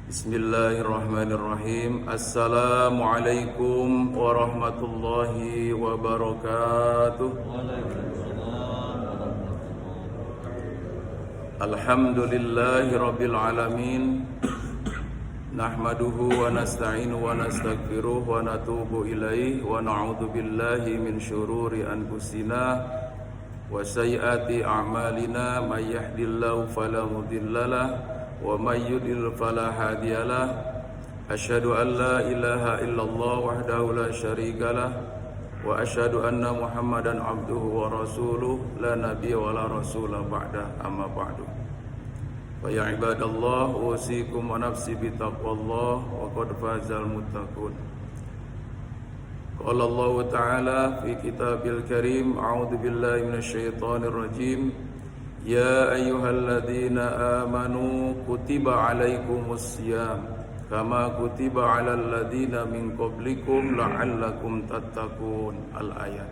Bismillahirrahmanirrahim. Assalamualaikum warahmatullahi wabarakatuh. Alhamdulillahi rabbil alamin. Nahmaduhu wa nasta'inu wa nastaghfiruh wa natubu ilaih wa na'udzu billahi min syururi anfusina wa sayyiati a'malina may yahdihillahu fala mudhillalah wa may yudlil fala hadiyalah. Asyhadu an la ilaha illallah wahdahu la syarikalah wa asyhadu anna Muhammadan abduhu wa rasuluh la nabiyya wa la rasula ba'da, amma ba'du. Fa ya ibadallah usikum wa nafsi bi taqwallah wa qad fazal muttaqun. Qala Allah ta'ala fi kitabil karim, a'udzu billahi minasyaitonir rajim. Ya ayyuhalladzina amanu kutiba alaikumus syiyam kama kutiba alal ladzina min qablikum la'allakum tattaqun. Al-ayat.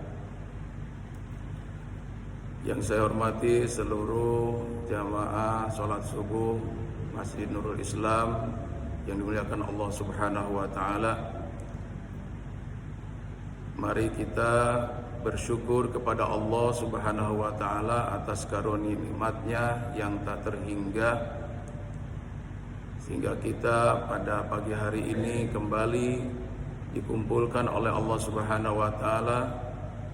Yang saya hormati seluruh jamaah salat subuh Masjid Nurul Islam yang dimuliakan Allah Subhanahu wa taala. Mari kita bersyukur kepada Allah Subhanahu wa taala atas karunia nikmat-Nya yang tak terhingga, sehingga kita pada pagi hari ini kembali dikumpulkan oleh Allah Subhanahu wa taala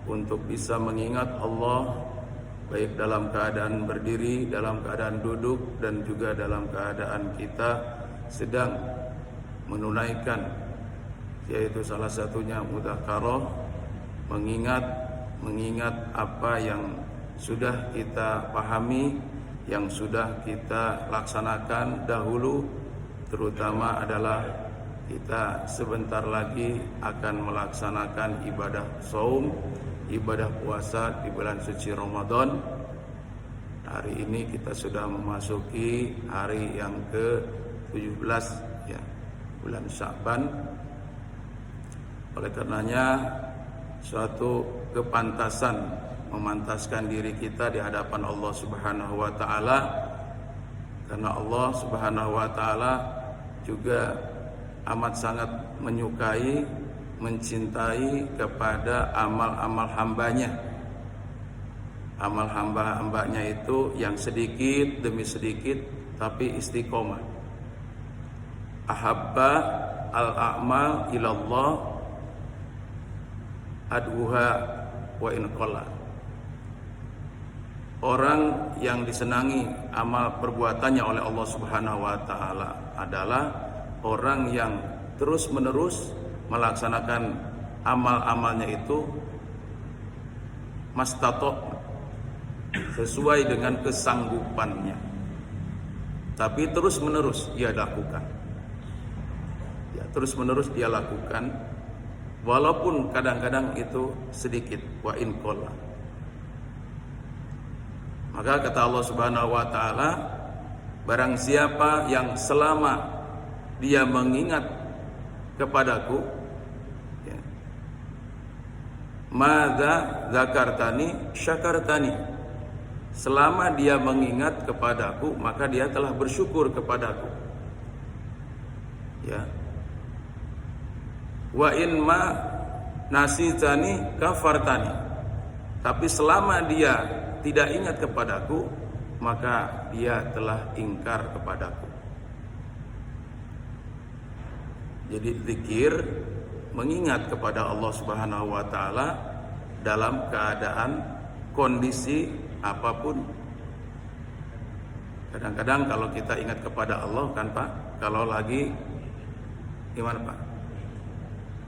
untuk bisa mengingat Allah, baik dalam keadaan berdiri, dalam keadaan duduk, dan juga dalam keadaan kita sedang menunaikan, yaitu salah satunya mudzakarah, mengingat apa yang sudah kita pahami, yang sudah kita laksanakan dahulu, terutama adalah kita sebentar lagi akan melaksanakan ibadah shaum, ibadah puasa di bulan suci Ramadan. Hari ini kita sudah memasuki hari yang ke-17 ya, bulan Sya'ban. Oleh karenanya suatu kepantasan memantaskan diri kita di hadapan Allah Subhanahu wa taala, karena Allah Subhanahu wa taala juga amat sangat menyukai, mencintai kepada amal-amal hambanya. Amal hamba-hambanya itu yang sedikit demi sedikit tapi istiqomah. Ahabba al-a'mal ilallah adhuha wa in qalla. Orang yang disenangi amal perbuatannya oleh Allah Subhanahu wa taala adalah orang yang terus-menerus melaksanakan amal-amalnya itu mastato, sesuai dengan kesanggupannya, tapi terus-menerus dia lakukan. Ya, terus-menerus dia lakukan, walaupun kadang-kadang itu sedikit, wa in qalla. Maka kata Allah Subhanahu wa taala, barang siapa yang selama dia mengingat kepadaku, ya, madza zakartani syakartani, selama dia mengingat kepadaku maka dia telah bersyukur kepadaku. Ya. Wa in ma nasitani kafartani, tapi selama dia tidak ingat kepadaku maka dia telah ingkar kepadaku. Jadi zikir, mengingat kepada Allah Subhanahu wa taala dalam keadaan kondisi apapun. Kadang-kadang kalau kita ingat kepada Allah kan Pak, kalau lagi gimana Pak?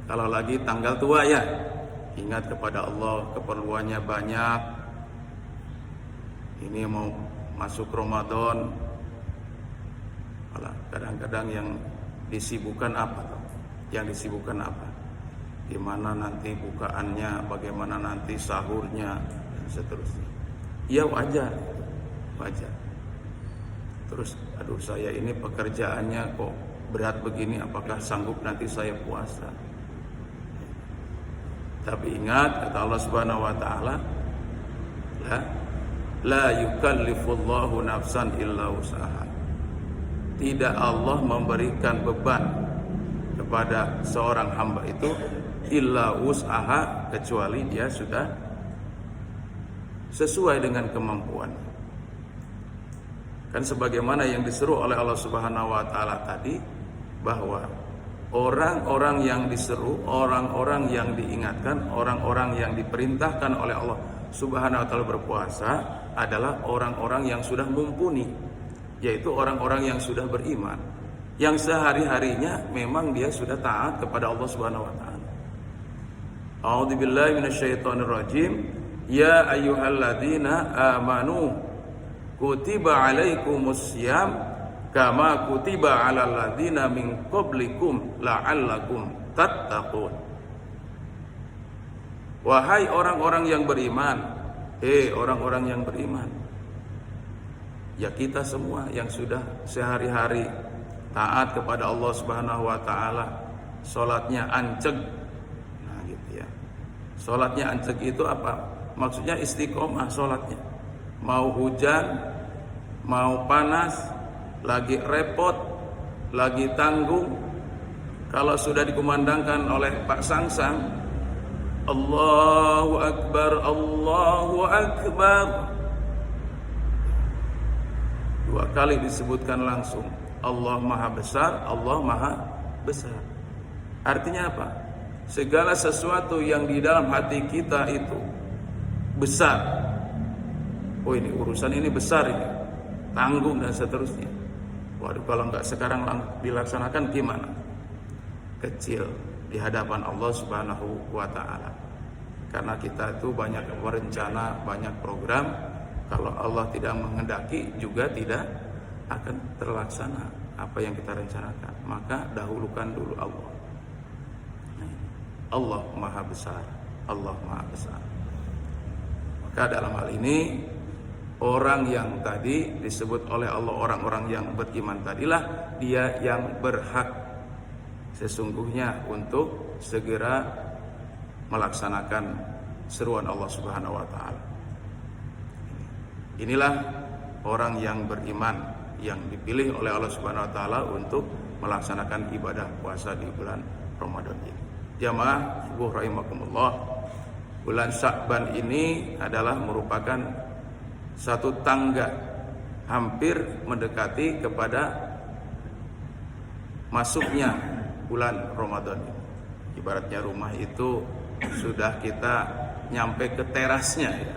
Kalau lagi tanggal tua ya, ingat kepada Allah, keperluannya banyak. Ini mau masuk Ramadan. Kadang-kadang yang disibukkan apa? Yang disibukkan apa? Gimana nanti bukaannya, bagaimana nanti sahurnya, dan seterusnya. Ya wajar. Terus, aduh saya ini pekerjaannya kok berat begini, apakah sanggup nanti saya puasa? Tapi ingat kata Allah Subhanahu wa taala, la yukallifullahu nafsan illa usaha. tidak Allah memberikan beban kepada seorang hamba itu illa wus'aha, kecuali dia sudah sesuai dengan kemampuan. Kan sebagaimana yang diseru oleh Allah Subhanahu wa taala tadi, bahwa orang-orang yang diseru, orang-orang yang diingatkan, orang-orang yang diperintahkan oleh Allah Subhanahu wa taala berpuasa adalah orang-orang yang sudah mumpuni, yaitu orang-orang yang sudah beriman, yang sehari-harinya memang dia sudah taat kepada Allah Subhanahu wa taala. A'udzubillahi minasyaitonirrajim. Ya ayyuhalladzina amanu kutiba alaikumussyam kama kutiba alal ladzina min qablikum la'allakum tattaqun. Wahai orang-orang yang beriman, orang-orang yang beriman, ya kita semua yang sudah sehari-hari taat kepada Allah Subhanahu wa taala, salatnya anceg. Nah gitu ya. Salatnya anceg itu apa? Maksudnya istiqomah salatnya. Mau hujan, mau panas, lagi repot, lagi tanggung, kalau sudah dikumandangkan oleh Pak Sangsang, Allahu Akbar, Allahu Akbar, 2 kali disebutkan langsung, Allah Maha Besar, Allah Maha Besar. Artinya apa? Segala sesuatu yang di dalam hati kita itu besar. Oh ini urusan ini besar ini, tanggung dan seterusnya. Waduh, kalau nggak sekarang dilaksanakan gimana? Kecil di hadapan Allah Subhanahu wa taala. Karena kita itu banyak rencana, banyak program, kalau Allah tidak menghendaki juga tidak akan terlaksana apa yang kita rencanakan. Maka dahulukan dulu Allah. Allah Maha Besar, Allah Maha Besar. Maka dalam hal ini orang yang tadi disebut oleh Allah, orang-orang yang beriman tadilah dia yang berhak sesungguhnya untuk segera melaksanakan seruan Allah Subhanahu wa taala. Inilah orang yang beriman yang dipilih oleh Allah Subhanahu wa taala untuk melaksanakan ibadah puasa di bulan Ramadan ini. Jamaah subuh rahimakumullah, bulan Sya'ban ini adalah merupakan satu tangga hampir mendekati kepada masuknya bulan Ramadan. Ibaratnya rumah itu sudah kita nyampe ke terasnya ya,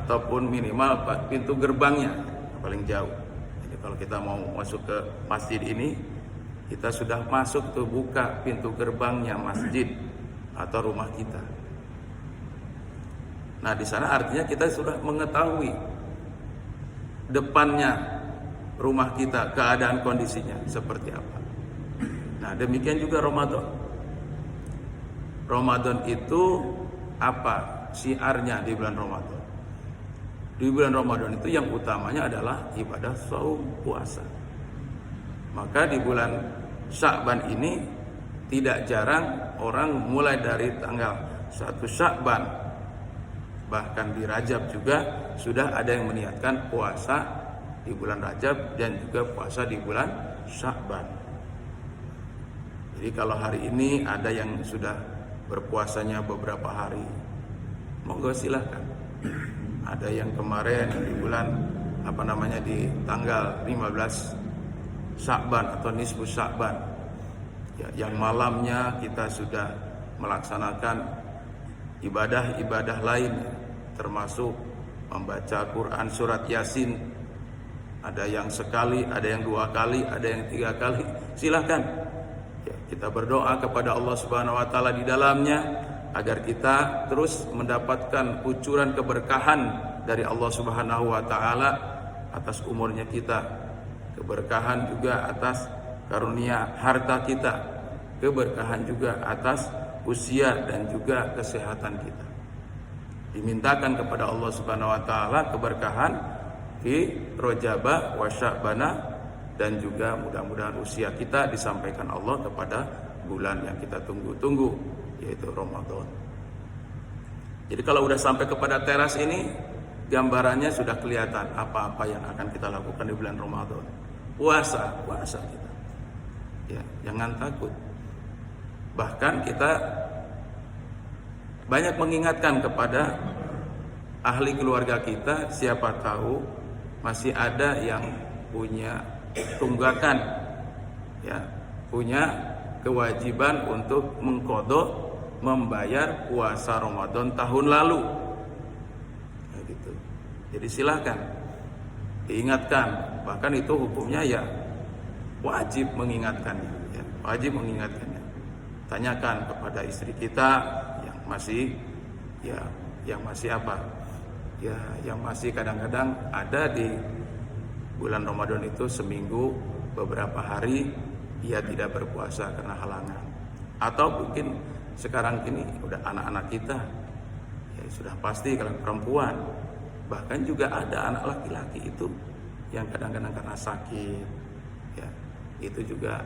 ataupun minimal pintu gerbangnya paling jauh. Jadi kalau kita mau masuk ke masjid ini, kita sudah masuk tuh, buka pintu gerbangnya masjid atau rumah kita. Nah di sana artinya kita sudah mengetahui depannya rumah kita, keadaan kondisinya seperti apa. Nah demikian juga Ramadan. Ramadan itu apa syiarnya di bulan Ramadan? Di bulan Ramadan itu yang utamanya adalah ibadah saum, puasa. Maka di bulan Sya'ban ini tidak jarang orang mulai dari tanggal 1 Sya'ban, bahkan di Rajab juga sudah ada yang meniatkan puasa di bulan Rajab dan juga puasa di bulan Sya'ban. Jadi kalau hari ini ada yang sudah berpuasanya beberapa hari, monggo silahkan. Ada yang kemarin di bulan di tanggal 15 Sya'ban atau nisfu Sya'ban ya, yang malamnya kita sudah melaksanakan ibadah-ibadah lain, termasuk membaca Quran surat Yasin. Ada yang sekali, ada yang 2 kali, ada yang 3 kali. Silahkan ya, kita berdoa kepada Allah Subhanahu wa taala di dalamnya agar kita terus mendapatkan kucuran keberkahan dari Allah Subhanahu wa taala atas umurnya kita, keberkahan juga atas karunia harta kita, keberkahan juga atas usia dan juga kesehatan kita. Dimintakan kepada Allah Subhanahu wa taala keberkahan di Rajab wa Sya'bana, dan juga mudah-mudahan usia kita disampaikan Allah kepada bulan yang kita tunggu-tunggu, yaitu Ramadan. Jadi kalau udah sampai kepada teras ini, gambarannya sudah kelihatan apa-apa yang akan kita lakukan di bulan Ramadan. puasa kita. Ya, jangan takut. Bahkan kita banyak mengingatkan kepada ahli keluarga kita, siapa tahu masih ada yang punya tunggakan, ya, punya kewajiban untuk mengqadha membayar puasa Ramadan tahun lalu. Ya, gitu. Jadi silakan diingatkan, bahkan itu hukumnya ya wajib mengingatkannya, ya, wajib mengingatkannya. Tanyakan kepada istri kita yang masih apa? Ya, yang masih kadang-kadang ada di bulan Ramadan itu seminggu beberapa hari dia tidak berpuasa karena halangan. Atau mungkin sekarang ini udah anak-anak kita, ya sudah pasti kalian perempuan. Bahkan juga ada anak laki-laki itu yang kadang-kadang karena sakit, ya itu juga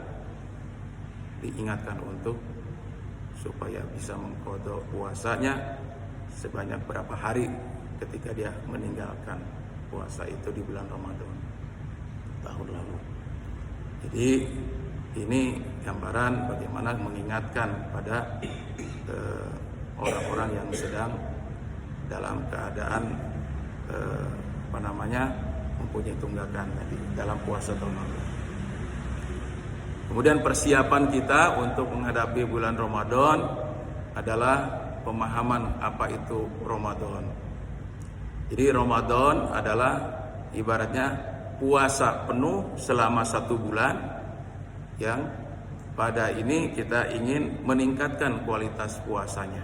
diingatkan untuk supaya bisa mengqadha puasanya sebanyak berapa hari ketika dia meninggalkan puasa itu di bulan Ramadan tahun lalu. Jadi ini gambaran bagaimana mengingatkan pada orang-orang yang sedang dalam keadaan mempunyai tunggakan tadi dalam puasa tahun lalu. Kemudian persiapan kita untuk menghadapi bulan Ramadan adalah pemahaman apa itu Ramadan. Jadi Ramadan adalah ibaratnya puasa penuh selama 1 bulan yang pada ini kita ingin meningkatkan kualitas puasanya.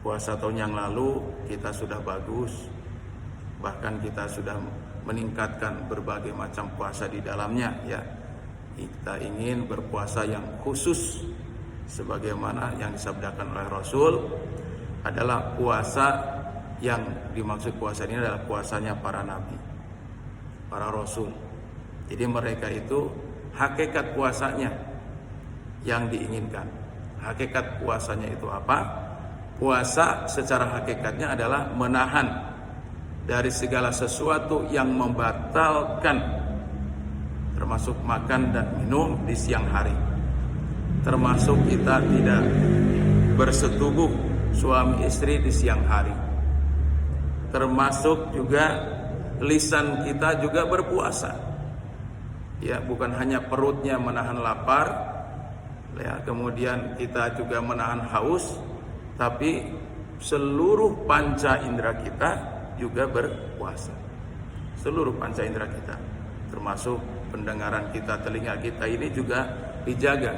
Puasa tahun yang lalu kita sudah bagus, bahkan kita sudah meningkatkan berbagai macam puasa di dalamnya, ya. Kita ingin berpuasa yang khusus sebagaimana yang disabdakan oleh Rasul, adalah puasa yang dimaksud puasa ini adalah puasanya para nabi, para rasul. Jadi mereka itu hakikat puasanya yang diinginkan. Hakikat puasanya itu apa? Puasa secara hakikatnya adalah menahan dari segala sesuatu yang membatalkan, termasuk makan dan minum di siang hari, termasuk kita tidak bersetubuh suami istri di siang hari, termasuk juga lisan kita juga berpuasa, ya, bukan hanya perutnya menahan lapar, ya, kemudian kita juga menahan haus, tapi seluruh panca indera kita juga berpuasa. Seluruh panca indera kita, termasuk pendengaran kita, telinga kita ini juga dijaga.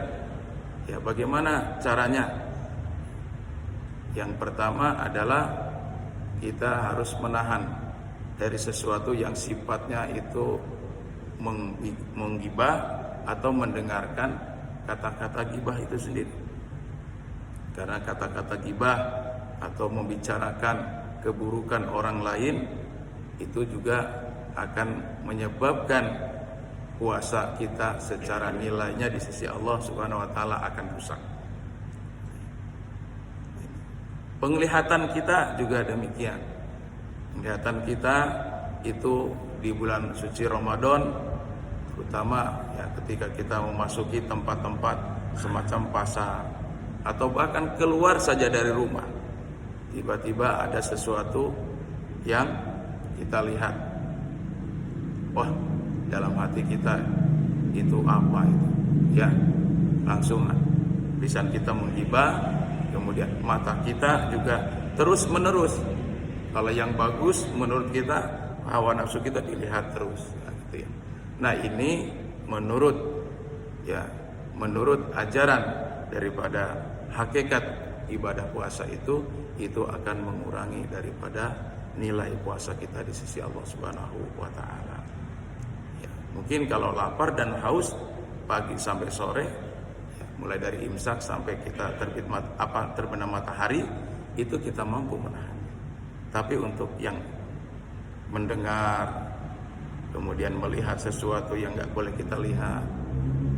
Ya, bagaimana caranya? Yang pertama adalah kita harus menahan dari sesuatu yang sifatnya itu menggibah atau mendengarkan kata-kata gibah itu sendiri. Karena kata-kata gibah atau membicarakan keburukan orang lain itu juga akan menyebabkan puasa kita secara nilainya di sisi Allah Subhanahu wa taala akan rusak. Penglihatan kita juga demikian. Penglihatan kita itu di bulan suci Ramadan, terutama ya ketika kita memasuki tempat-tempat semacam pasar atau bahkan keluar saja dari rumah, tiba-tiba ada sesuatu yang kita lihat, wah, dalam hati kita itu apa itu, ya, langsung lisan kita menggibah, kemudian mata kita juga terus menerus, kalau yang bagus menurut kita, hawa nafsu kita dilihat terus, gitu ya. Nah ini menurut ajaran daripada hakikat ibadah puasa itu akan mengurangi daripada nilai puasa kita di sisi Allah Subhanahu wa taala. Mungkin kalau lapar dan haus pagi sampai sore, ya, mulai dari imsak sampai kita terbenam matahari, itu kita mampu menahan. Tapi untuk yang mendengar, kemudian melihat sesuatu yang nggak boleh kita lihat,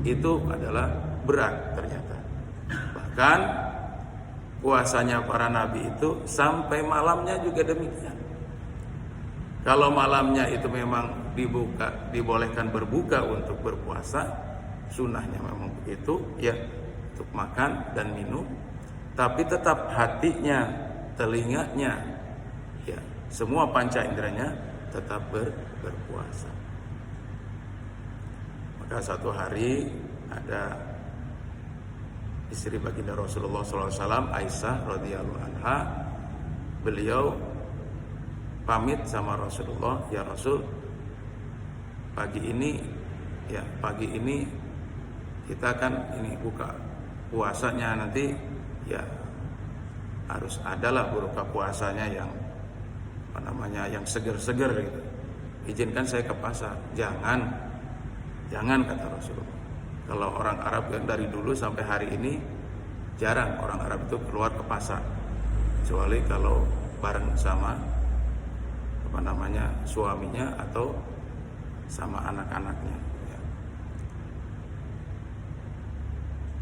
itu adalah berat ternyata. Bahkan puasanya para nabi itu sampai malamnya juga demikian. Kalau malamnya itu memang dibolehkan berbuka untuk berpuasa, sunnahnya memang begitu ya, untuk makan dan minum, tapi tetap hatinya, telinganya, ya semua panca inderanya tetap berpuasa. Maka satu hari ada istri baginda Rasulullah SAW, Aisyah radhiyallahu anha, beliau pamit sama Rasulullah, ya Rasul, pagi ini kita kan ini buka puasanya, nanti ya harus adalah buka puasanya yang yang seger-seger gitu. Izinkan saya ke pasar. Jangan kata Rasulullah. Kalau orang Arab yang dari dulu sampai hari ini jarang orang Arab itu keluar ke pasar, kecuali kalau bareng sama suaminya atau sama anak-anaknya. Ya.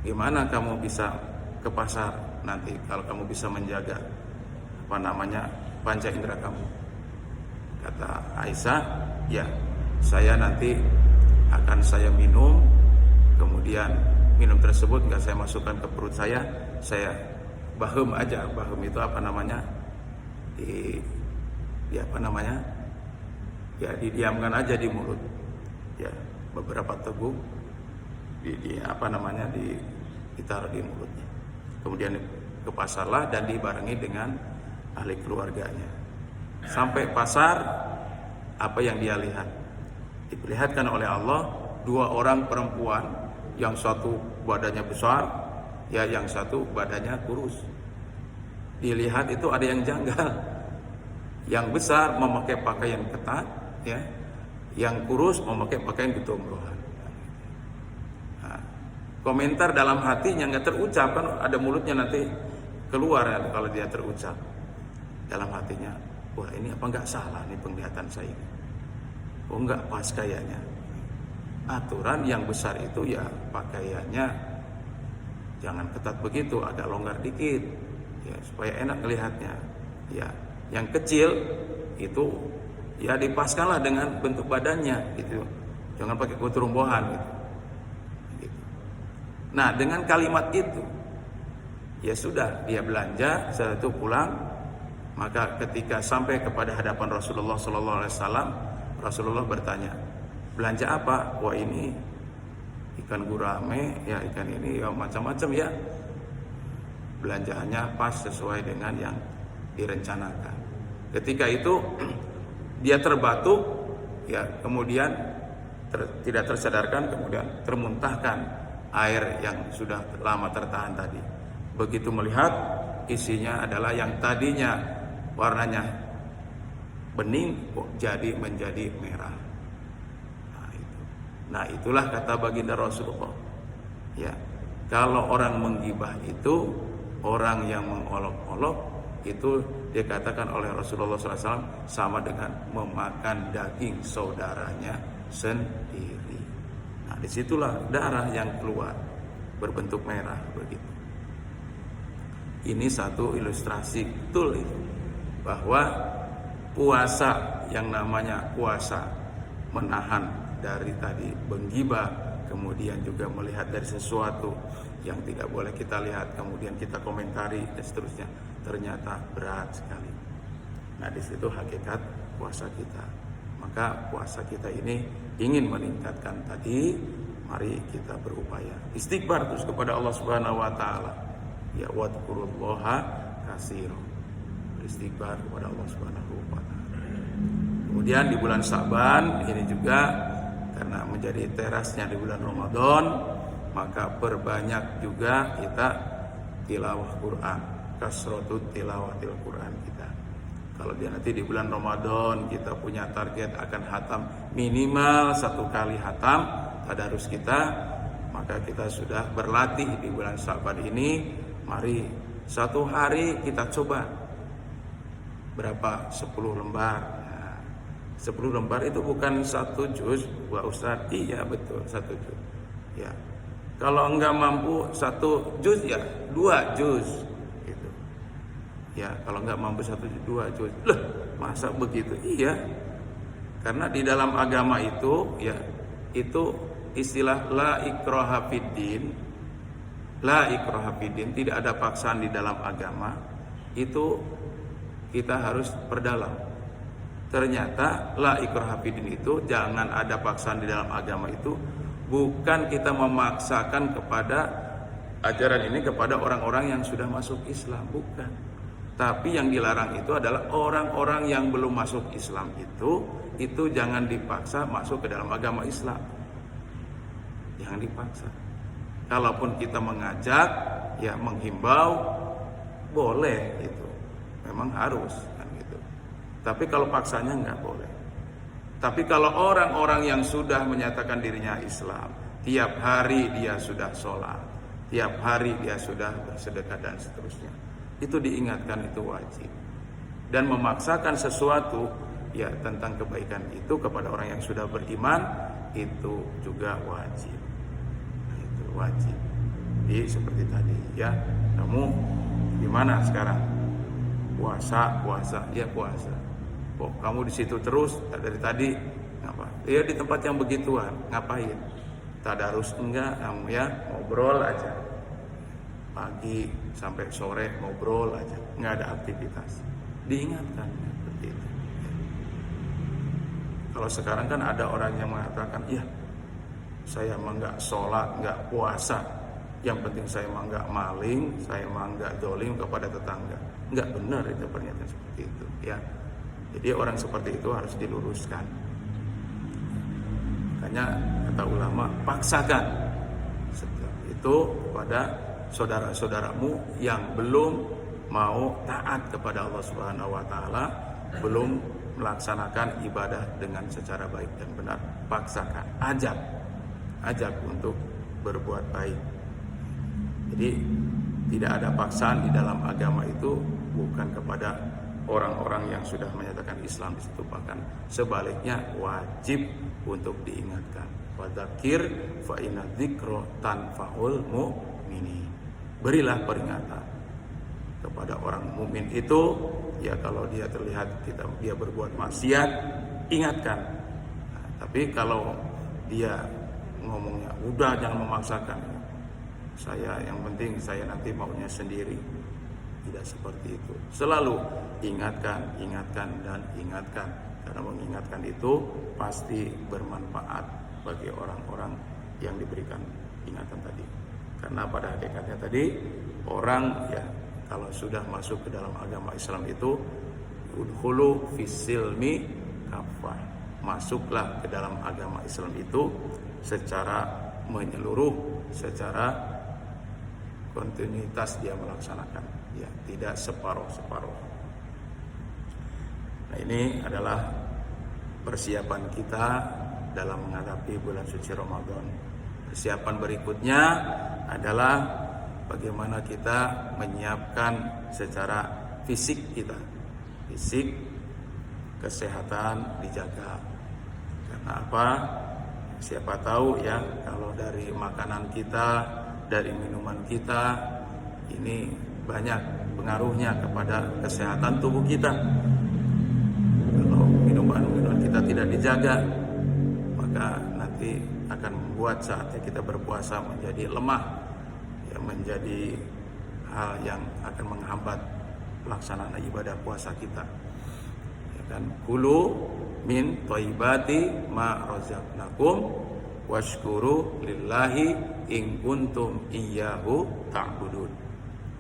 Gimana kamu bisa ke pasar nanti kalau kamu bisa menjaga panca indera kamu? Kata Aisyah, ya saya nanti akan saya minum, kemudian minum tersebut nggak saya masukkan ke perut saya bahem aja. Bahem itu didiamkan aja di mulut, ya beberapa teguk ditaruh di mulutnya. Kemudian ke pasarlah dan dibarengi dengan ahli keluarganya. Sampai pasar, apa yang dia lihat? Diperlihatkan oleh Allah 2 orang perempuan, yang satu badannya besar, ya yang satu badannya kurus. Dilihat itu ada yang janggal. Yang besar memakai pakaian ketat, ya. Yang kurus memakai pakaian getomrohan. Nah, komentar dalam hatinya nggak terucap, kan ada mulutnya nanti keluar ya, kalau dia terucap dalam hatinya, wah ini apa nggak salah nih penglihatan saya ini? Oh nggak pas kayaknya. Aturan yang besar itu ya pakaiannya jangan ketat begitu, agak longgar dikit, ya supaya enak melihatnya. Ya, yang kecil itu ya dipaskanlah dengan bentuk badannya gitu, jangan pakai keturumbohan gitu. Nah dengan kalimat itu ya sudah, dia belanja, setelah itu pulang. Maka ketika sampai kepada hadapan Rasulullah SAW, Rasulullah bertanya, belanja apa? Wah ini ikan gurame, ya ikan ini ya macam-macam ya. Belanjaannya pas sesuai dengan yang direncanakan. Ketika itu dia terbatuk, ya kemudian tidak tersadarkan, kemudian termuntahkan air yang sudah lama tertahan tadi. Begitu melihat, isinya adalah yang tadinya warnanya bening kok menjadi merah. Nah itulah kata baginda Rasulullah. Ya, kalau orang menggibah itu, orang yang mengolok-olok itu dikatakan oleh Rasulullah SAW sama dengan memakan daging saudaranya sendiri. Nah disitulah darah yang keluar berbentuk merah begitu. Ini satu ilustrasi betul itu, bahwa puasa yang namanya puasa menahan dari tadi menggibah, kemudian juga melihat dari sesuatu yang tidak boleh kita lihat, kemudian kita komentari dan seterusnya, ternyata berat sekali. Nah di situ hakikat puasa kita. Maka puasa kita ini ingin meningkatkan tadi, mari kita berupaya istighfar terus kepada Allah Subhanahu wa taala. Ya wadkurullaha katsira. Istighfar kepada Allah Subhanahu wa taala. Kemudian di bulan Sa'ban ini juga karena menjadi terasnya di bulan Ramadan, maka perbanyak juga kita tilawah Quran, kasratut tilawatil Quran kita. Kalau dia nanti di bulan Ramadan kita punya target akan hatam minimal 1 kali hatam tadarus kita, maka kita sudah berlatih di bulan Sa'ban ini. Mari 1 hari kita coba berapa 10 lembar. Nah, 10 lembar itu bukan 1 juz, Pak Ustaz. Iya betul 1 juz. Ya. Kalau enggak mampu 1 juz ya 2 juz gitu. Ya, kalau enggak mampu 1 juz 2 juz. Loh, masa begitu? Iya. Karena di dalam agama itu ya, itu istilah la ikraha fiddin, la ikraha fiddin, tidak ada paksaan di dalam agama, itu kita harus perdalam. Ternyata la ikraha fiddin itu, jangan ada paksaan di dalam agama itu, bukan kita memaksakan kepada ajaran ini kepada orang-orang yang sudah masuk Islam, bukan. Tapi yang dilarang itu adalah orang-orang yang belum masuk Islam itu jangan dipaksa masuk ke dalam agama Islam. Jangan dipaksa. Kalaupun kita mengajak, ya menghimbau, boleh itu. Memang harus kan gitu. Tapi kalau paksanya nggak boleh. Tapi kalau orang-orang yang sudah menyatakan dirinya Islam, tiap hari dia sudah sholat, tiap hari dia sudah bersedekah dan seterusnya, itu diingatkan, itu wajib. Dan memaksakan sesuatu ya tentang kebaikan itu kepada orang yang sudah beriman, itu juga wajib. Nah, itu wajib. Jadi seperti tadi ya, kamu gimana sekarang? Puasa, ya puasa. Kok kamu di situ terus dari tadi? Ngapa? Ya di tempat yang begituan, ngapain? Tadarus enggak kamu ya, ngobrol aja. Pagi sampai sore ngobrol aja, nggak ada aktivitas. Diingatkan seperti itu. Kalau sekarang kan ada orang yang mengatakan, ya saya mah nggak sholat, nggak puasa, yang penting saya mah nggak maling, saya mah nggak dolim kepada tetangga. Nggak benar itu pernyataan seperti itu ya. Jadi orang seperti itu harus diluruskan. Makanya kata ulama, paksakan itu pada saudara-saudaramu yang belum mau taat kepada Allah Subhanahu wa taala, belum melaksanakan ibadah dengan secara baik dan benar. Paksakan, ajak untuk berbuat baik. Jadi tidak ada paksaan di dalam agama itu, bukan kepada orang-orang yang sudah menyatakan Islam di situ, bahkan sebaliknya wajib untuk diingatkan. Wadzakir fa inna dzikra tanfa'ul mu'minin. Berilah peringatan kepada orang mukmin itu ya, kalau dia terlihat dia berbuat maksiat, ingatkan. Nah, tapi kalau dia ngomongnya udah jangan memaksakan, saya yang penting saya nanti maunya sendiri, tidak seperti itu. Selalu ingatkan dan ingatkan, karena mengingatkan itu pasti bermanfaat bagi orang-orang yang diberikan ingatan tadi. Karena pada hakikatnya tadi orang ya kalau sudah masuk ke dalam agama Islam itu udkhulu fis-silmi kafah, masuklah ke dalam agama Islam itu secara menyeluruh, secara kontinuitas dia melaksanakan ya, tidak separuh-separuh. Nah, ini adalah persiapan kita dalam menghadapi bulan suci Ramadan. Persiapan berikutnya adalah bagaimana kita menyiapkan secara fisik kita. Fisik, kesehatan dijaga. Karena apa? Siapa tahu ya, kalau dari makanan kita, dari minuman kita, ini banyak pengaruhnya kepada kesehatan tubuh kita. Kalau minuman kita tidak dijaga, maka nanti akan membuat saatnya kita berpuasa menjadi lemah, ya, menjadi hal yang akan menghambat pelaksanaan ibadah puasa kita. Ya kan, kulu min thayyibati ma razaqnakum washkuru lillahi in kuntum iyyahu ta'budun.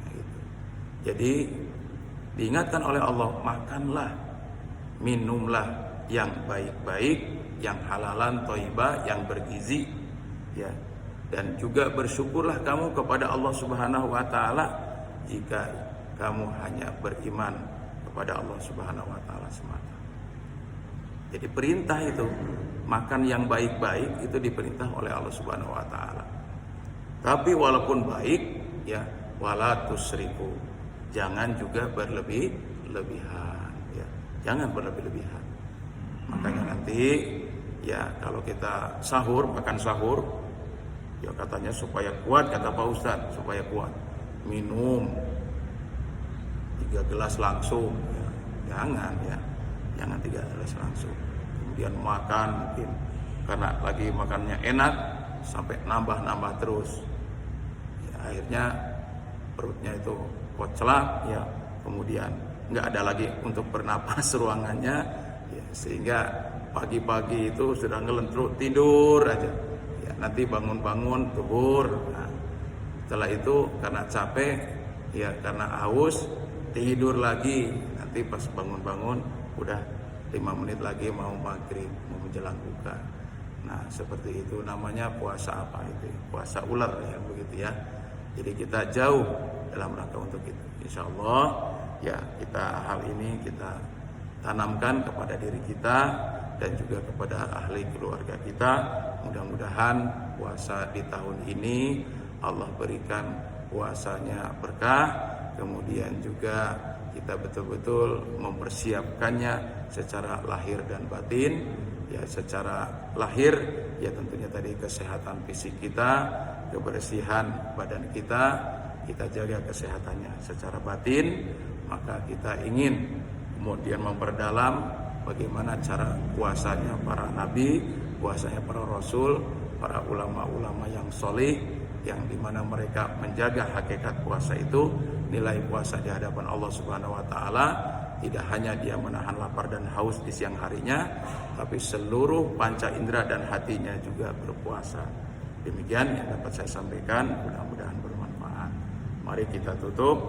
Nah, gitu. Jadi diingatkan oleh Allah, makanlah, minumlah yang baik-baik, yang halalan, thayyibah, yang bergizi, ya. Dan juga bersyukurlah kamu kepada Allah Subhanahu wa taala jika kamu hanya beriman kepada Allah Subhanahu wa taala semata. Jadi perintah itu makan yang baik-baik itu diperintah oleh Allah Subhanahu wa taala. Tapi walaupun baik ya, wala tusrifu. Jangan juga berlebih-lebihan ya. Jangan berlebih-lebihan. Makanya nanti ya kalau kita makan sahur ya katanya supaya kuat, kata Pak Ustadz, supaya kuat. Minum 3 gelas langsung ya. Jangan 3 gelas langsung. kemudian makan mungkin karena lagi makannya enak sampai nambah terus. Ya, akhirnya perutnya itu koclak, ya kemudian nggak ada lagi untuk bernapas ruangannya, ya, sehingga pagi-pagi itu sudah ngelentruk tidur aja. Ya, nanti bangun-bangun zuhur. Nah, setelah itu karena capek, ya karena haus tidur lagi. Nanti pas bangun-bangun udah 5 menit lagi mau maghrib, mau menjelang buka. Nah seperti itu namanya puasa apa itu? Puasa ular ya begitu ya. Jadi kita jauh dalam rangka untuk itu. Insya Allah ya hal ini kita tanamkan kepada diri kita dan juga kepada ahli keluarga kita. Mudah-mudahan puasa di tahun ini Allah berikan puasanya berkah, kemudian juga kita betul-betul mempersiapkannya secara lahir dan batin. Ya secara lahir ya tentunya tadi kesehatan fisik kita, kebersihan badan kita jaga kesehatannya. Secara batin maka kita ingin kemudian memperdalam bagaimana cara puasanya para nabi, puasanya para rasul, para ulama-ulama yang soleh, yang dimana mereka menjaga hakikat puasa itu. Nilai puasa di hadapan Allah Subhanahu wa Ta'ala tidak hanya dia menahan lapar dan haus di siang harinya, tapi seluruh panca indera dan hatinya juga berpuasa. Demikian yang dapat saya sampaikan, mudah-mudahan bermanfaat. Mari kita tutup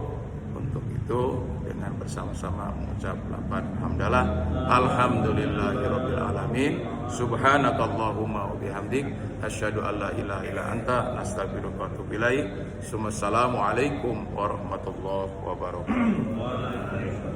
untuk itu dengan bersama-sama mengucap lafaz hamdalah. Alhamdulillahirabbil alamin. Subhanakallahumma wa bihamdik asyhadu an la ilaha illa anta nastaghfiruka wa atubu ilaik. Assalamualaikum warahmatullahi wabarakatuh.